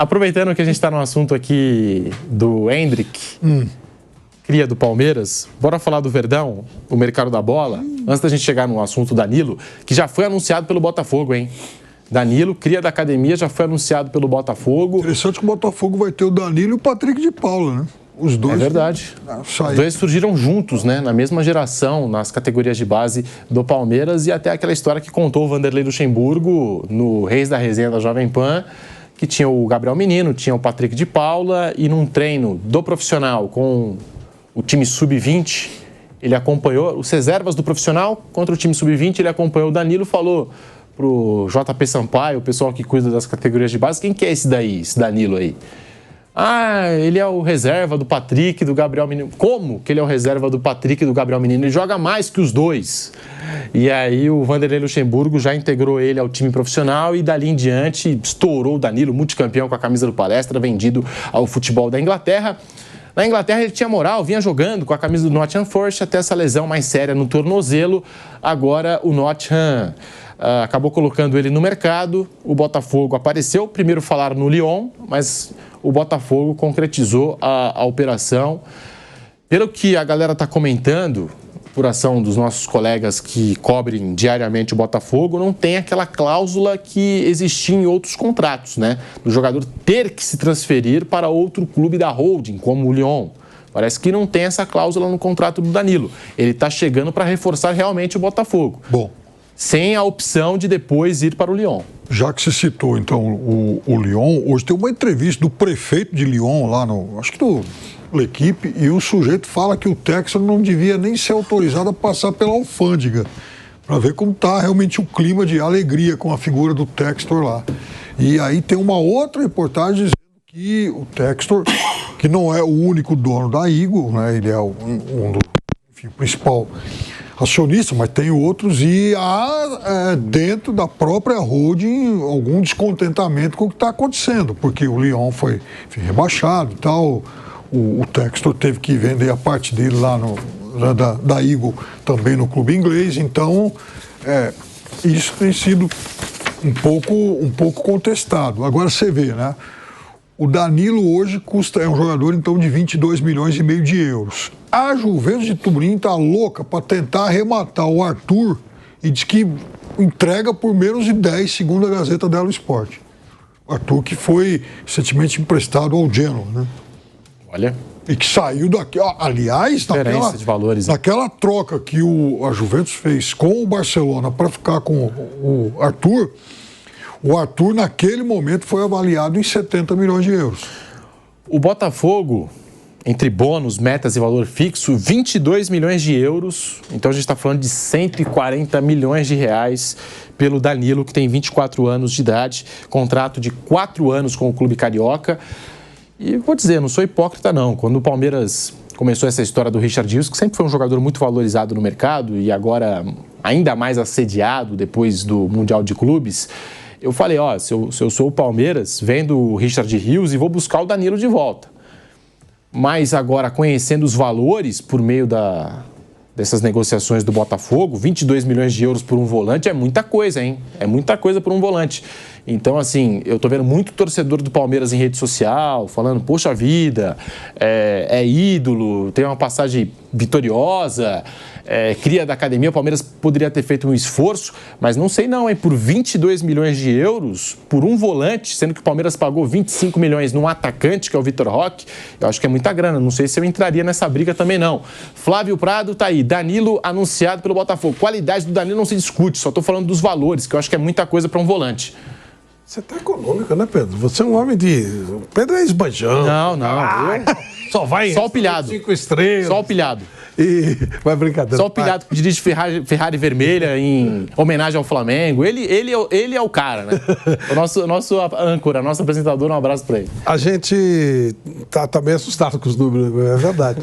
Aproveitando que a gente está no assunto aqui do Endrick, cria do Palmeiras, bora falar do Verdão, o mercado da bola, antes da gente chegar no assunto Danilo, que já foi anunciado pelo Botafogo, hein? Danilo, cria da academia, já foi anunciado pelo Botafogo. Interessante que o Botafogo vai ter o Danilo e o Patrick de Paula, né? Os dois. É verdade. Os dois surgiram juntos, né? Na mesma geração, nas categorias de base do Palmeiras, e até aquela história que contou o Vanderlei Luxemburgo no Reis da Resenha da Jovem Pan, que tinha o Gabriel Menino, tinha o Patrick de Paula, e num treino do profissional com o time sub-20, ele acompanhou os reservas do profissional contra o time sub-20, ele acompanhou o Danilo, falou pro JP Sampaio, o pessoal que cuida das categorias de base, quem que é esse daí, esse Danilo aí? Ah, ele é o reserva do Patrick e do Gabriel Menino. Como que ele é o reserva do Patrick e do Gabriel Menino? Ele joga mais que os dois. E aí o Vanderlei Luxemburgo já integrou ele ao time profissional e dali em diante estourou o Danilo, multicampeão com a camisa do Palestra, vendido ao futebol da Inglaterra. Na Inglaterra ele tinha moral, vinha jogando com a camisa do Nottingham Forest até essa lesão mais séria no tornozelo. Agora o Nottingham acabou colocando ele no mercado, o Botafogo apareceu, primeiro falaram no Lyon, mas o Botafogo concretizou a operação. Pelo que a galera está comentando, por ação dos nossos colegas que cobrem diariamente o Botafogo, não tem aquela cláusula que existia em outros contratos, né? Do jogador ter que se transferir para outro clube da holding, como o Lyon. Parece que não tem essa cláusula no contrato do Danilo. Ele está chegando para reforçar realmente o Botafogo. Bom, sem a opção de depois ir para o Lyon. Já que você citou, então, o Lyon, hoje tem uma entrevista do prefeito de Lyon, lá no, acho que no L'Equipe, e o sujeito fala que o Textor não devia nem ser autorizado a passar pela alfândega, para ver como está realmente o clima de alegria com a figura do Textor lá. E aí tem uma outra reportagem dizendo que o Textor, que não é o único dono da Eagle, né, ele é um do principal acionista, mas tem outros, e há dentro da própria holding algum descontentamento com o que está acontecendo, porque o Lyon foi rebaixado e tal, o Textor teve que vender a parte dele lá da Eagle também no clube inglês, então isso tem sido um pouco contestado. Agora você vê, né? O Danilo hoje é um jogador, então, de 22 milhões e meio de euros. A Juventus de Turim está louca para tentar arrematar o Arthur e diz que entrega por menos de 10, segundo a Gazeta dello Sport. O Arthur que foi recentemente emprestado ao Genoa, né? Olha. E que saiu daqui. Aliás, naquela troca que a Juventus fez com o Barcelona para ficar com o Arthur, naquele momento, foi avaliado em 70 milhões de euros. O Botafogo, entre bônus, metas e valor fixo, 22 milhões de euros. Então, a gente está falando de 140 milhões de reais pelo Danilo, que tem 24 anos de idade, contrato de 4 anos com o clube carioca. E vou dizer, não sou hipócrita, não. Quando o Palmeiras começou essa história do Richard Rios, que sempre foi um jogador muito valorizado no mercado e agora ainda mais assediado depois do Mundial de Clubes, eu falei, se eu sou o Palmeiras, vendo o Richard Rios e vou buscar o Danilo de volta. Mas agora, conhecendo os valores por meio dessas negociações do Botafogo, 22 milhões de euros por um volante é muita coisa, hein? É muita coisa por um volante. Então, assim, eu tô vendo muito torcedor do Palmeiras em rede social, falando, poxa vida, é ídolo, tem uma passagem vitoriosa, cria da academia, o Palmeiras poderia ter feito um esforço, mas não sei não, hein? Por 22 milhões de euros, por um volante, sendo que o Palmeiras pagou 25 milhões num atacante, que é o Vitor Roque, eu acho que é muita grana, não sei se eu entraria nessa briga também não. Flávio Prado tá aí, Danilo anunciado pelo Botafogo. Qualidade do Danilo não se discute, só tô falando dos valores, que eu acho que é muita coisa para um volante. Você tá econômico, né, Pedro? Você é um homem de... Pedro é esbanjão. Não. Só vai... Só o pilhado. 5 estrelas. Só o pilhado. Vai brincadeira. Só o pilhado que dirige Ferrari vermelha em homenagem ao Flamengo. Ele é o cara, né? O nosso âncora, nosso apresentador, um abraço pra ele. A gente tá bem assustado com os números, é verdade.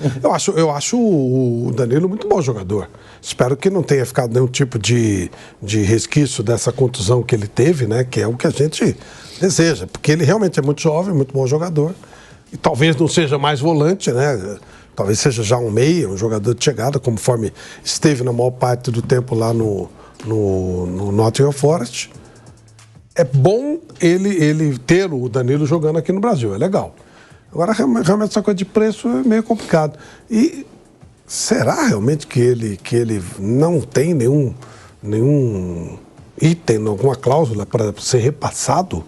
Eu acho o Danilo muito bom jogador. Espero que não tenha ficado nenhum tipo de resquício dessa contusão que ele teve, né? Que é o que a gente deseja. Porque ele realmente é muito jovem, muito bom jogador. E talvez não seja mais volante, né? Talvez seja já um meia, um jogador de chegada, conforme esteve na maior parte do tempo lá no Nottingham Forest. é bom ele ter o Danilo jogando aqui no Brasil, é legal. Agora, realmente, essa coisa de preço é meio complicado. E será realmente que ele não tem nenhum item, alguma cláusula para ser repassado?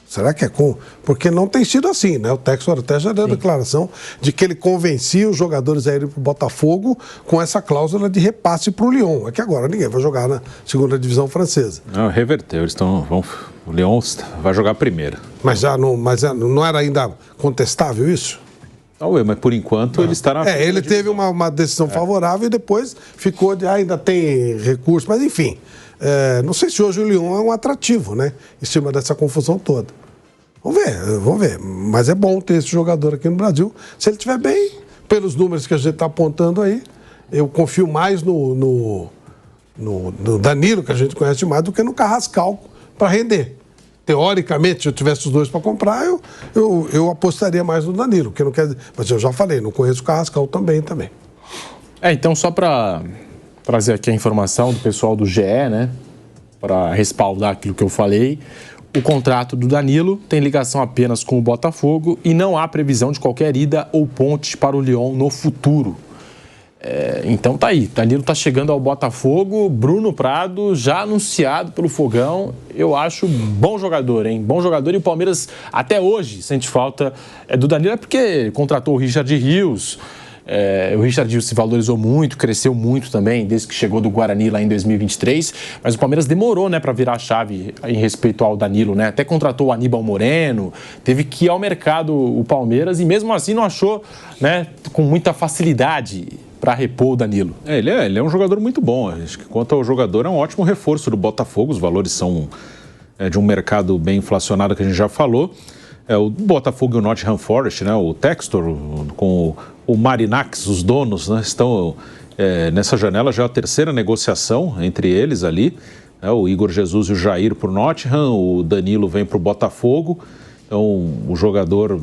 Será que é com... Porque não tem sido assim, né? O Textor até já deu a declaração de que ele convencia os jogadores a irem para o Botafogo com essa cláusula de repasse para o Lyon. É que agora ninguém vai jogar na segunda divisão francesa. Não, reverteu. O Lyon vai jogar a primeira. Mas não era ainda contestável isso? Mas por enquanto ele está na... ele teve uma decisão favorável e depois ficou de... ainda tem recurso, mas enfim... não sei se hoje o Lyon é um atrativo, né? Em cima dessa confusão toda. Vamos ver. Mas é bom ter esse jogador aqui no Brasil. Se ele estiver bem, pelos números que a gente está apontando aí, eu confio mais no Danilo, que a gente conhece mais, do que no Carrascal para render. Teoricamente, se eu tivesse os dois para comprar, eu apostaria mais no Danilo, que não quer dizer... Mas eu já falei, não conheço o Carrascal também. Então, só para trazer aqui a informação do pessoal do GE, né? Para respaldar aquilo que eu falei. O contrato do Danilo tem ligação apenas com o Botafogo e não há previsão de qualquer ida ou ponte para o Lyon no futuro. Então tá aí, Danilo tá chegando ao Botafogo, Bruno Prado já anunciado pelo Fogão. Eu acho bom jogador, hein? Bom jogador, e o Palmeiras até hoje sente falta do Danilo, porque contratou o Richard Rios. O Richard Rios se valorizou muito, cresceu muito também desde que chegou do Guarani lá em 2023, mas o Palmeiras demorou, né, para virar a chave em respeito ao Danilo, né? Até contratou o Aníbal Moreno, teve que ir ao mercado o Palmeiras e mesmo assim não achou, né, com muita facilidade para repor o Danilo. Ele é um jogador muito bom. Acho que quanto ao jogador, é um ótimo reforço do Botafogo. Os valores são de um mercado bem inflacionado, que a gente já falou. O Botafogo e o Nottingham Forest, né, o Textor com o Marinax, os donos, né, estão nessa janela, já é a terceira negociação entre eles ali, né, o Igor Jesus e o Jair para o Nottingham, o Danilo vem para o Botafogo. Então o jogador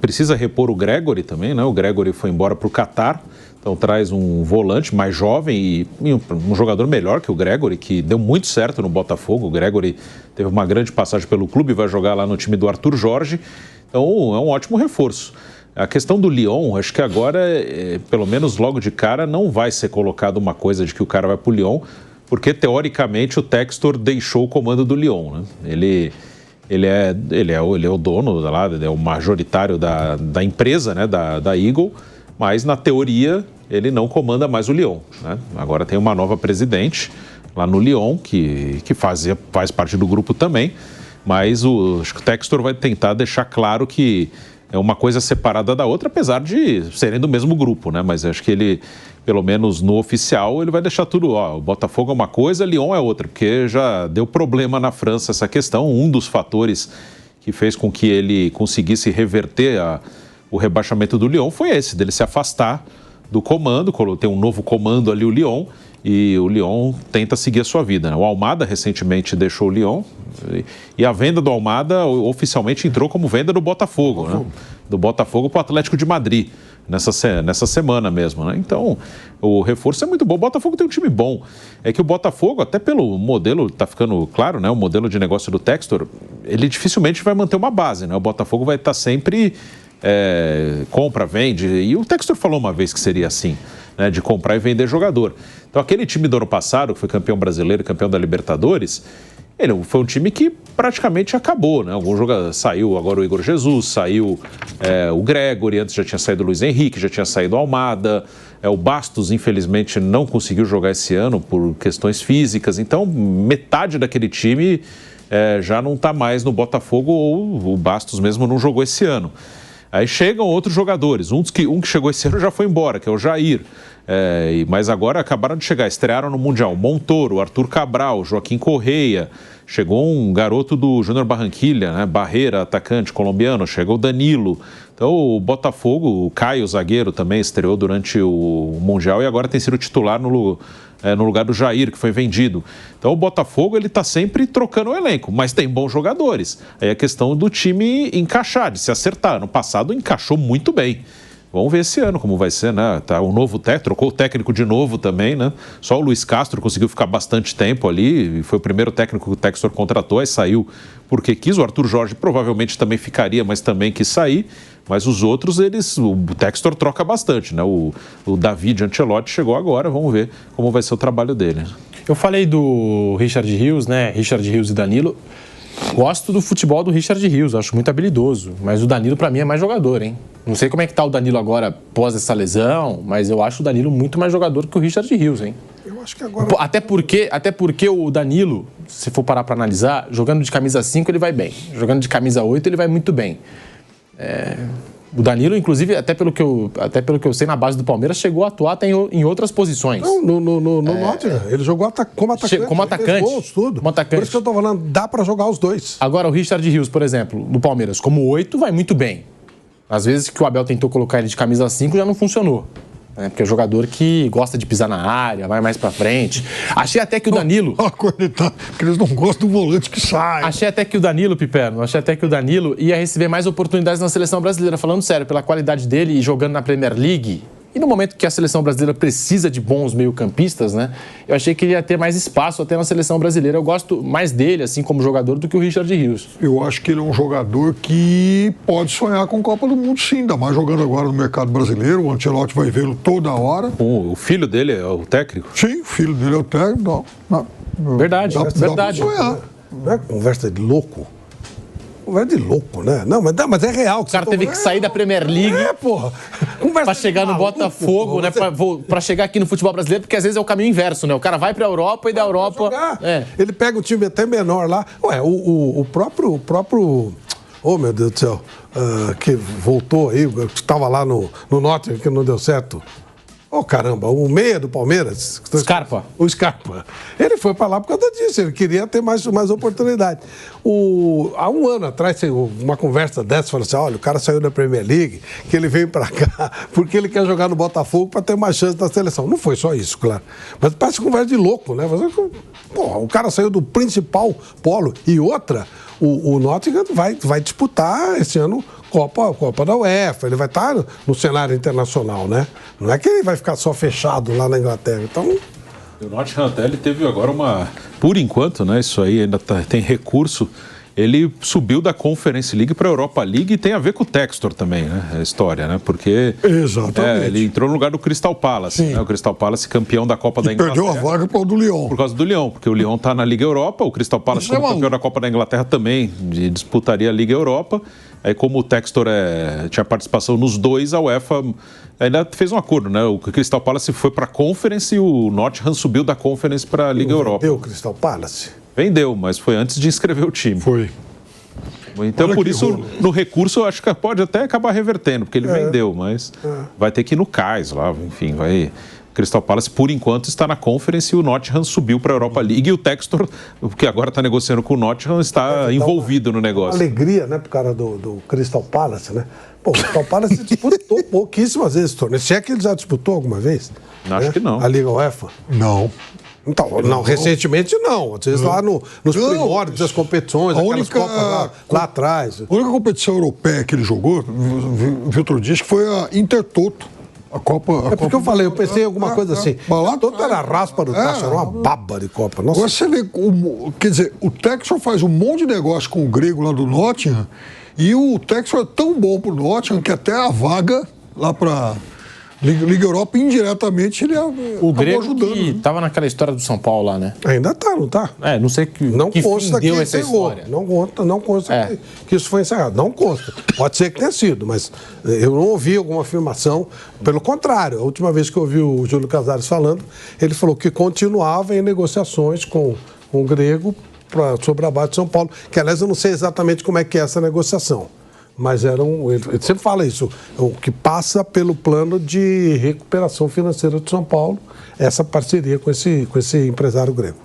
precisa repor o Gregory também, né? O Gregory foi embora para o Catar, então traz um volante mais jovem e um jogador melhor que o Gregory, que deu muito certo no Botafogo. O Gregory teve uma grande passagem pelo clube, vai jogar lá no time do Arthur Jorge, então é um ótimo reforço. A questão do Lyon, acho que agora, pelo menos logo de cara, não vai ser colocado uma coisa de que o cara vai para o Lyon, porque teoricamente o Textor deixou o comando do Lyon, né? Ele é o dono lá, é o majoritário da empresa, né, da Eagle, mas na teoria ele não comanda mais o Lyon, né? Agora tem uma nova presidente lá no Lyon, que faz parte do grupo também, mas acho que o Textor vai tentar deixar claro que é uma coisa separada da outra, apesar de serem do mesmo grupo, né? Mas acho que ele, pelo menos no oficial, ele vai deixar tudo, o Botafogo é uma coisa, Lyon é outra, porque já deu problema na França essa questão. Um dos fatores que fez com que ele conseguisse reverter o rebaixamento do Lyon foi esse, dele se afastar do comando, tem um novo comando ali, o Lyon, e o Lyon tenta seguir a sua vida, né? O Almada recentemente deixou o Lyon e a venda do Almada oficialmente entrou como venda do Botafogo, né? Do Botafogo para o Atlético de Madrid, nessa semana mesmo, né? Então, o reforço é muito bom. O Botafogo tem um time bom. É que o Botafogo, até pelo modelo, está ficando claro, né? O modelo de negócio do Textor, ele dificilmente vai manter uma base, né? O Botafogo vai estar sempre compra, vende, e o Textor falou uma vez que seria assim, né, de comprar e vender jogador. Então aquele time do ano passado, que foi campeão brasileiro, campeão da Libertadores, ele foi um time que praticamente acabou, né? Algum jogador saiu, agora o Igor Jesus, saiu o Gregory, antes já tinha saído o Luiz Henrique, já tinha saído o Almada, o Bastos infelizmente não conseguiu jogar esse ano por questões físicas, então metade daquele time já não está mais no Botafogo, ou o Bastos mesmo não jogou esse ano. Aí chegam outros jogadores, um que chegou esse ano já foi embora, que é o Jair, mas agora acabaram de chegar, estrearam no Mundial, Montoro, Arthur Cabral, Joaquim Correia, chegou um garoto do Júnior Barranquilla, né? Barreira, atacante colombiano, chegou o Danilo. Então o Botafogo, o Caio, zagueiro, também estreou durante o Mundial e agora tem sido titular no lugar do Jair, que foi vendido. Então o Botafogo ele está sempre trocando o elenco, mas tem bons jogadores. Aí a questão do time encaixar, de se acertar. No passado encaixou muito bem. Vamos ver esse ano como vai ser, né? Tá um novo técnico, trocou o técnico de novo também, né? Só o Luiz Castro conseguiu ficar bastante tempo ali, e foi o primeiro técnico que o Textor contratou, aí saiu porque quis. O Arthur Jorge provavelmente também ficaria, mas também quis sair. Mas os outros, o Textor troca bastante, né? O David Ancelotti chegou agora, vamos ver como vai ser o trabalho dele. Eu falei do Richard Rios, né? Richard Rios e Danilo. Gosto do futebol do Richard Rios, acho muito habilidoso, mas o Danilo para mim é mais jogador, hein? Não sei como é que tá o Danilo agora pós essa lesão, mas eu acho o Danilo muito mais jogador que o Richard Rios, hein? Eu acho que agora... Até porque o Danilo, se for parar para analisar, jogando de camisa 5 ele vai bem, jogando de camisa 8 ele vai muito bem. O Danilo, inclusive, até pelo que eu sei, na base do Palmeiras, chegou a atuar até em outras posições. Não, no Nottingham. Ele jogou como atacante. Como atacante. Gols, tudo. Como atacante. Por isso que eu tô falando, dá para jogar os dois. Agora, o Richard Rios, por exemplo, no Palmeiras, como 8, vai muito bem. Às vezes que o Abel tentou colocar ele de camisa 5 já não funcionou. Porque é um jogador que gosta de pisar na área, vai mais pra frente. Achei até que o Danilo... que eles não gostam do volante que sai. Achei até que o Danilo ia receber mais oportunidades na seleção brasileira. Falando sério, pela qualidade dele e jogando na Premier League... E no momento que a seleção brasileira precisa de bons meio-campistas, né? Eu achei que ele ia ter mais espaço até na seleção brasileira. Eu gosto mais dele, assim, como jogador, do que o Richard Rios. Eu acho que ele é um jogador que pode sonhar com Copa do Mundo, sim. Ainda mais jogando agora no mercado brasileiro. O Ancelotti vai vê-lo toda hora. O filho dele é o técnico? Sim, o filho dele é o técnico. Verdade. Dá pra sonhar. Não é conversa de louco. Conversa de louco, né? Não, mas é real. O cara teve que sair da Premier League porra. Pra chegar no Botafogo, né? Pra chegar aqui no futebol brasileiro, porque às vezes é o caminho inverso, né? O cara vai pra Europa e da Europa... Ele pega um time até menor lá. Ué, o próprio... Oh, meu Deus do céu. Que voltou aí, que estava lá no Nottingham, que não deu certo. Oh, caramba, o meia do Palmeiras. Scarpa. O Scarpa. Ele foi para lá por causa disso, ele queria ter mais oportunidade. Há um ano atrás, uma conversa dessa, falou assim, olha, o cara saiu da Premier League, que ele veio para cá porque ele quer jogar no Botafogo para ter mais chance na seleção. Não foi só isso, claro. Mas parece conversa de louco, né? Porra, o cara saiu do principal polo e outra, o Nottingham vai disputar esse ano Copa da UEFA, ele vai estar no cenário internacional, né? Não é que ele vai ficar só fechado lá na Inglaterra. Então... O Nottingham até ele teve agora por enquanto, né? Isso aí ainda tem recurso. Ele subiu da Conference League para a Europa League e tem a ver com o Textor também, né? A história, né? Porque exatamente. Ele entrou no lugar do Crystal Palace, né? O Crystal Palace campeão da Copa da Inglaterra. Perdeu a vaga para o do Lyon. Por causa do Lyon, porque o Lyon está na Liga Europa, o Crystal Palace como campeão da Copa da Inglaterra também disputaria a Liga Europa. Aí como o Textor tinha participação nos dois, a UEFA ainda fez um acordo, né? O Crystal Palace foi para a Conference e o Nottingham subiu da Conference para a Liga Europa. Vendeu o Crystal Palace? Vendeu, mas foi antes de inscrever o time. Foi. Então, olha, por isso, no recurso, eu acho que pode até acabar revertendo, porque ele vendeu, mas vai ter que ir no cais lá, enfim, vai... Crystal Palace, por enquanto, está na Conference e o Nottingham subiu para a Europa League e o Textor, que agora está negociando com o Nottingham, está envolvido no negócio. Uma alegria, né, pro cara do Crystal Palace, né? Pô, o Crystal Palace disputou pouquíssimas vezes esse torneio. Se é que ele já disputou alguma vez? Acho que não. A Liga UEFA? Não. Então, não, recentemente não. Às vezes lá nos primórdios das competições, aquelas Copas lá atrás. A única competição europeia que ele jogou, vi outro dia, que foi a Intertoto. Porque eu falei, eu pensei em alguma coisa assim. Todo era raspa do tacho, era uma baba de Copa. Nossa. Agora você vê, quer dizer, o Textor faz um monte de negócio com o grego lá do Nottingham e o Textor é tão bom pro Nottingham que até a vaga lá pra Liga Europa, indiretamente, ele o grego ajudando. Que estava naquela história do São Paulo lá, né? Ainda tá, não tá? Não sei que consta deu que essa história. Não consta que isso foi encerrado. Não consta. Pode ser que tenha sido, mas eu não ouvi alguma afirmação. Pelo contrário, a última vez que eu ouvi o Júlio Casares falando, ele falou que continuava em negociações com o sobre a base de São Paulo, que aliás eu não sei exatamente como é que é essa negociação. Mas ele sempre fala isso, o que passa pelo plano de recuperação financeira de São Paulo, essa parceria com esse empresário grego.